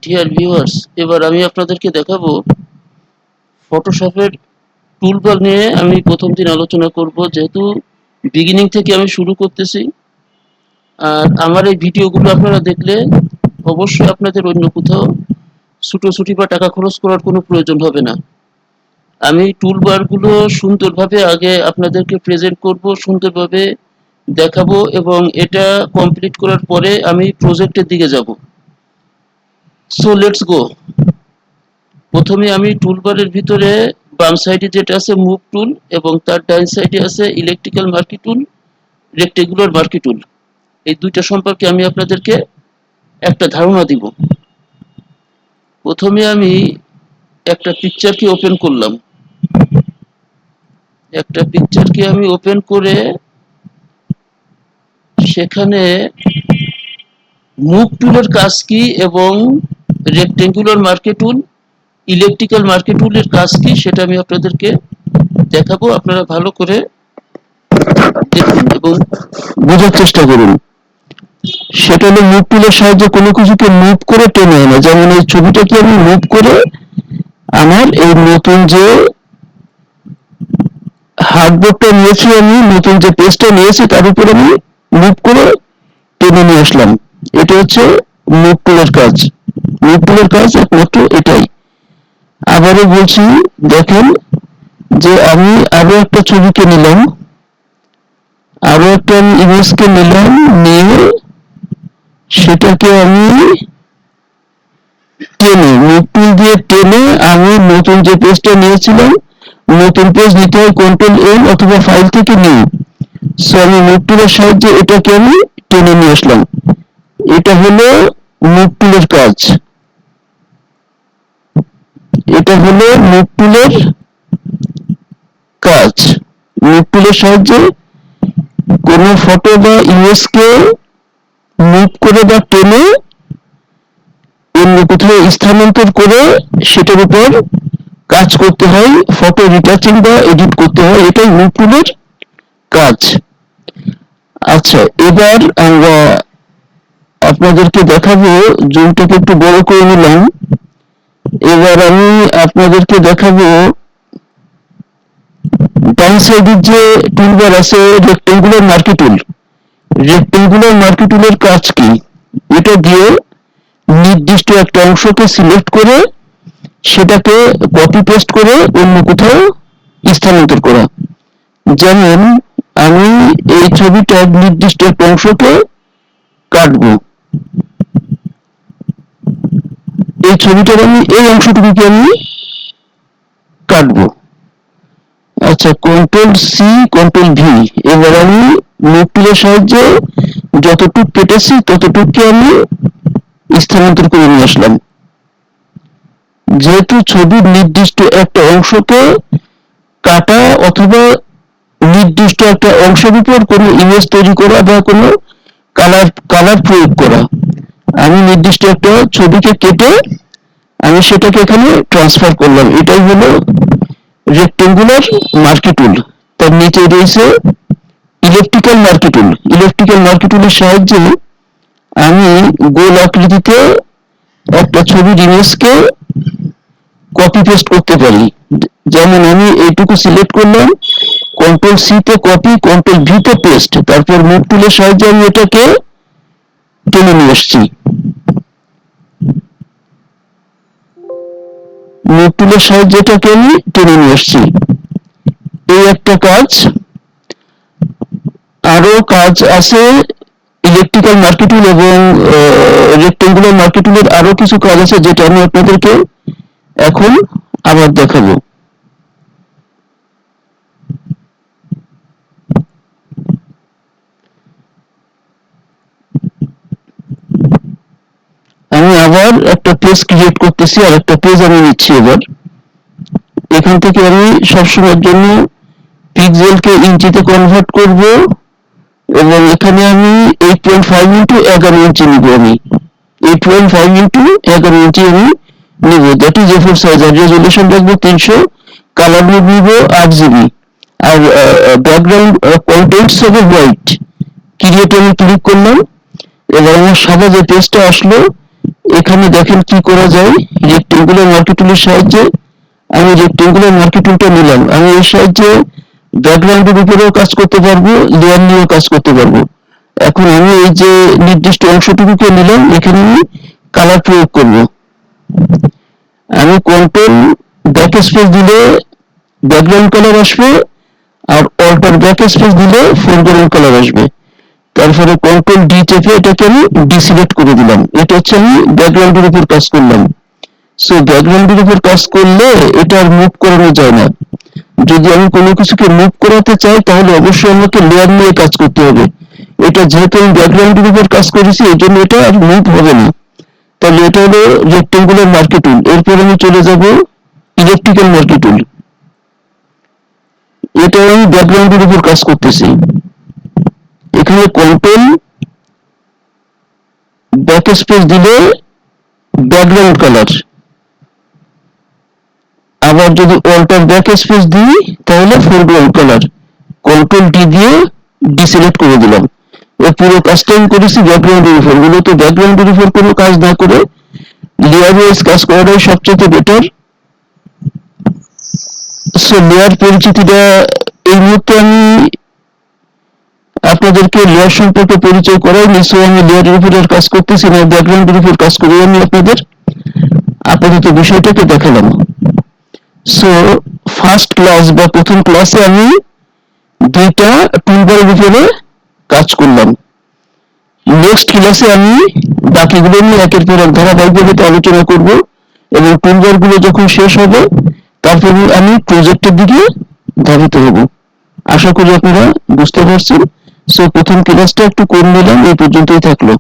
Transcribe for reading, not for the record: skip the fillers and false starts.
Dear viewers, এবার আমি আপনাদেরকে দেখাবো ফটোশপের টুলবার নিয়ে। আমি প্রথম দিন আলোচনা করব, যেহেতু বিগিনিং থেকে আমি শুরু করতেছি। আর আমার এই ভিডিওগুলো আপনারা দেখলে অবশ্যই আপনাদের অন্য কোথাও ছুটোছুটি বা টাকা খরচ করার কোনো প্রয়োজন হবে না। আমি টুলবারগুলো সুন্দরভাবে আগে আপনাদেরকে প্রেজেন্ট করব, সুন্দরভাবে দেখাবো, এবং এটা কমপ্লিট করার পরে আমি প্রজেক্টের দিকে যাব। So let's go. প্রথমে আমি টুলবারের ভিতরে বাম সাইডে যেটা আছে মুভ টুল, এবং তার ডান সাইডে আছে ইলেকট্রিক্যাল মার্কি টুল, রেক্টেঙ্গুলার মার্কি টুল। এই দুইটা সম্পর্কে আমি আপনাদেরকে একটা ধারণা দিব। প্রথমে আমি একটা পিকচারকে ওপেন করলাম। একটা পিকচারকে আমি ওপেন করে সেখানে মুভ টুলের কাজ কি এবং রেক্টেঙ্গুলার মার্কি টুল, ইলেকট্রিক্যাল মার্কি টুলের কাজ কি সেটা আমি আপনাদেরকে দেখাবো। আপনারা ভালো করে দেখুন এবং বোঝার চেষ্টা করুন। সেটা হলো মুভ টুলের সাহায্যে কোনো কিছুকে মুভ করে টেনে আনা। যেমন এই ছবিটাকে আমি মুভ করে আমার এই নতুন যে হার্ডবোর্ডটা নিয়েছি, আমি নতুন যে পেজটা নিয়েছি তার উপর আমি মুভ করে টেনে নিয়ে আসলাম। এটা হচ্ছে মুভ টুলের কাজ। মুভ টুলের কাজ একমাত্র এটাই। আবারও বলছি, দেখেন যে আমি আরো একটা ছবিকে নিলাম, আরো একটা আমি ইমেজকে নিলাম, নিয়ে সেটাকে আমি টেনে মুভ টুল দিয়ে টেনে আমি নতুন যে পেজটা নিয়েছিলাম, নতুন পেজ নিতে হয় কন্ট্রোল এল অথবা ফাইল থেকে নিউ। সো আমি মুভ টুলের সাহায্যে এটাকে আমি টেনে নিয়ে আসলাম। এটা হলো মুভ টুলের কাজ। এটা হলো মুভ টুলের কাজ। মুভ টুলের সাহায্যে কোনো ফটো বা ইমেজকে মুভ করে বা টেনে অন্য কোথাও স্থানান্তর করে সেটার উপর কাজ করতে হয়, ফটো রিটাচিং বা এডিট করতে হয়। এটাই মুভ টুলের কাজ। আচ্ছা, এবার আমরা আপনাদেরকে দেখাবো, জুমটাকে একটু বড় করে নিলাম। এবার আমি আপনাদেরকে দেখাবো ডান সাইডের যে টুলবার আছে রেক্টেঙ্গুলার মার্কি টুল। রেক্টেঙ্গুলার মার্কি টুলের কাজ কি? এটা দিয়ে নির্দিষ্ট একটা অংশকে সিলেক্ট করে সেটাকে কপি পেস্ট করে অন্য কোথাও স্থানান্তর করা। যেমন আমি এই ছবিটার নির্দিষ্ট একটা অংশকে কাটবো। এই ছবিটার আমি এই অংশটুকুকে আমি কাটবো। আচ্ছা, কন্ট্রোল সি কন্ট্রোল ভি। এবার আমি মুভ টুলের সাহায্যে যতটুকু কেটেছি ততটুকুকে আমি স্থানান্তর করে নিয়ে আসলাম। যেহেতু ছবির নির্দিষ্ট একটা অংশকে কাটা অথবা নির্দিষ্ট একটা অংশের উপর কোনো ইমেজ তৈরি করা বা কোনো কালার প্রয়োগ করা, আমি নির্দিষ্ট একটা ছবিকে কেটে আমি সেটাকে এখানে ট্রান্সফার করলাম। এটাই হলো রেক্টেঙ্গুলার মার্কি টুল। তার নিচে রয়েছে ইলেকট্রিক্যাল মার্কি টুল। ইলেকট্রিক্যাল মার্কি টুলের সাহায্যে আমি গোল আকৃতিতে একটা ছবির ইমেজকে কপি পেস্ট করতে পারি। যেমন আমি এইটুকু সিলেক্ট করলাম, কন্ট্রোল সি তে কপি, কন্ট্রোল ভি তে পেস্ট, তারপর মুভ টুলের সাহায্যে আমি এটাকে টেনে নিয়ে আসছি। মুভ টুলের সাহায্যে এটাকে আমি টেনে নিয়ে আসছি। এই একটা কাজ। আরো কাজ আছে ইলেকট্রিক্যাল মার্কি টুল এবং রেক্টেঙ্গুলার মার্কি টুলের আরো কিছু কাজ আছে, যেটা আমি আপনাদেরকে এখন আবার দেখাবো। আমি আবার একটা পেজ ক্রিয়েট করতেছি, আর একটা পেজ আমি নিচ্ছি। এবার এখান থেকে আমি সবসময়ের জন্য পিক্সেলকে ইঞ্চিতে কনভার্ট করব, এবং এখানে আমি 8.5 ইন্টু 11 ইঞ্চি নিব। আমি 8.5 ইন্টু 11 ইঞ্চি আমি নিব। That is A4 size. আর রেজলিউশন রাখবো 300, কালার নিব 8 জিবি, আর ব্যাকগ্রাউন্ড কন্টেন্টস হবে হোয়াইট। ক্রিয়েট আমি ক্লিক করলাম। এবার আমার সাদা যে পেজটা আসলো, এখানে দেখেন কি করা যায়। রেক্টেঙ্গুলার মার্কি টুলের সাহায্যে আমি রেক্টেঙ্গুলার মার্কি টুলটা নিলাম। আমি এর সাহায্যে ব্যাকগ্রাউন্ডের উপরেও কাজ করতে পারবো, লেয়ার নিয়েও কাজ করতে পারবো। এখন আমি এই যে নির্দিষ্ট অংশটুকুকে নিলাম, এখানে আমি কালার প্রয়োগ করব। আমি কন্ট্রোল ব্যাক স্পেস দিলে ব্যাকগ্রাউন্ড কালার আসবে, আর অল্টার ব্যাক স্পেস দিলে ফোরগ্রাউন্ড কালার আসবে। তারপরে কন্ট্রোল ডি চেপে এটাকে আমি ডিসিলেক্ট করে দিলাম। এটা হচ্ছে আমি ব্যাকগ্রাউন্ডের উপর কাজ করলাম। সো ব্যাকগ্রাউন্ডের উপর কাজ করলে এটা আর মুভ করানো যায় না। যদি আমি কোনো কিছুকে মুভ করাতে চাই তাহলে অবশ্যই আমাকে লেয়ার নিয়ে কাজ করতে হবে। এটা যেহেতু আমি ব্যাকগ্রাউন্ডের উপর কাজ করেছি এই জন্য এটা আর মুভ হবে না। তাহলে এটা হলো রেক্টেঙ্গুলার মার্কি টুল। এরপর আমি চলে যাব ইলেকট্রিক্যাল মার্কি টুল। এটা আমি ব্যাকগ্রাউন্ডের উপর কাজ করতেছি। এখানে কন্ট্রোল ব্যাক স্পেস দিলে ব্যাকগ্রাউন্ড কালার, আবার যদি অল্টার ব্যাক স্পেস দিই তাহলে ফোরগ্রাউন্ড কালার। কন্ট্রোল ডি দিয়ে ডিসিলেক্ট করে দিলাম। এই পুরো কাজটা আমি করেছি ব্যাকগ্রাউন্ডের উপর। মূলত ব্যাকগ্রাউন্ডের উপর কোনো কাজ না করে লেয়ার ওয়াইজ কাজ করাটাই সবচেয়ে বেটার। সো লেয়ার পরিচিতিটা এই মুহূর্তে আমি আপনাদেরকে লেয়ার সম্পর্কে পরিচয় করাইনি। সো আমি লেয়ারের উপর আর কাজ করতেছি না, ব্যাকগ্রাউন্ডের উপর কাজ করে আমি আপনাদের আপাতত বিষয়টাকে দেখালাম। সো ফার্স্ট ক্লাস বা প্রথম ক্লাসে আমি দুইটা টুলবারের উপরে কাজ করলাম। নেক্সট ক্লাসে আমি বাকিগুলো নিয়ে একের পর এক ধারাবাহিকভাবে আলোচনা করব, এবং টুলবারগুলো যখন শেষ হবে তারপর আমি প্রজেক্টের দিকে ধাবিত হব। আশা করি আপনারা বুঝতে পারছেন। সো প্রথম ক্লাসটা একটু করে নিলাম, এই পর্যন্তই থাকলো।